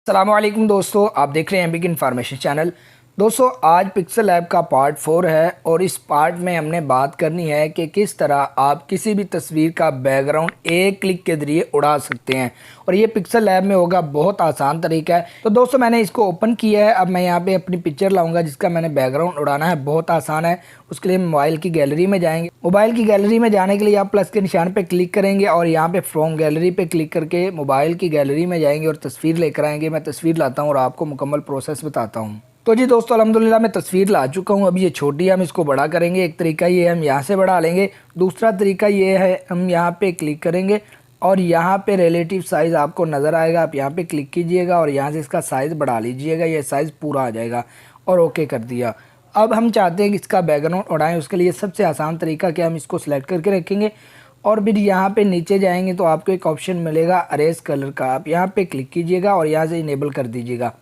अस्सलामुअलैकुम दोस्तों, आप देख रहे हैं बिग इन्फॉर्मेशन चैनल। दोस्तों, आज पिक्सल लैब का पार्ट 4 है और इस पार्ट में हमने बात करनी है कि किस तरह आप किसी भी तस्वीर का बैकग्राउंड एक क्लिक के ज़रिए उड़ा सकते हैं। और ये पिक्सल लैब में होगा, बहुत आसान तरीका है। तो दोस्तों, मैंने इसको ओपन किया है। अब मैं यहाँ पे अपनी पिक्चर लाऊंगा जिसका मैंने बैकग्राउंड उड़ाना है। बहुत आसान है। उसके लिए मोबाइल की गैलरी में जाएंगे। मोबाइल की गैलरी में जाने के लिए आप प्लस के निशान पे क्लिक करेंगे और यहाँ पे फ्रॉम गैलरी पे क्लिक करके मोबाइल की गैलरी में जाएंगे और तस्वीर लेकर आएंगे। मैं तस्वीर लाता हूँ और आपको मुकम्मल प्रोसेस बताता हूँ। तो जी दोस्तों, अल्हम्दुलिल्लाह मैं तस्वीर ला चुका हूँ। अब ये छोटी है, हम इसको बड़ा करेंगे। एक तरीका ये है, हम यहाँ से बढ़ा लेंगे। दूसरा तरीका ये है, हम यहाँ पे क्लिक करेंगे और यहाँ पे रिलेटिव साइज़ आपको नज़र आएगा। आप यहाँ पे क्लिक कीजिएगा और यहाँ से इसका साइज़ बढ़ा लीजिएगा। ये साइज़ पूरा आ जाएगा और ओके कर दिया। अब हम चाहते हैं कि इसका बैकग्राउंड उड़ाएं। उसके लिए सबसे आसान तरीका क्या, हम इसको सिलेक्ट करके रखेंगे और फिर यहाँ पे नीचे जाएंगे तो आपको एक ऑप्शन मिलेगा अरेज कलर का। आप यहाँ पे क्लिक कीजिएगा और यहाँ से इनेबल कर दीजिएगा।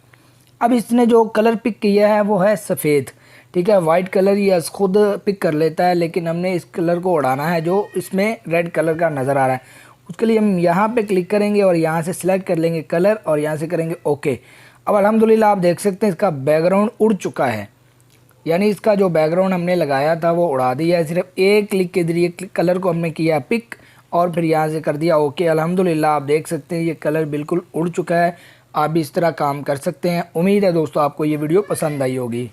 अब इसने जो कलर पिक किया है वो है सफ़ेद, ठीक है। वाइट कलर ये खुद पिक कर लेता है, लेकिन हमने इस कलर को उड़ाना है जो इसमें रेड कलर का नज़र आ रहा है। उसके लिए हम यहाँ पे क्लिक करेंगे और यहाँ से सिलेक्ट कर लेंगे कलर और यहाँ से करेंगे ओके। अब अल्हम्दुलिल्लाह आप देख सकते हैं इसका बैकग्राउंड उड़ चुका है। यानी इसका जो बैकग्राउंड हमने लगाया था वो उड़ा दिया है। सिर्फ एक क्लिक के जरिए कलर को हमने किया पिक और फिर यहाँ से कर दिया ओके। अल्हम्दुलिल्लाह आप देख सकते हैं ये कलर बिल्कुल उड़ चुका है। आप भी इस तरह काम कर सकते हैं। उम्मीद है दोस्तों आपको ये वीडियो पसंद आई होगी।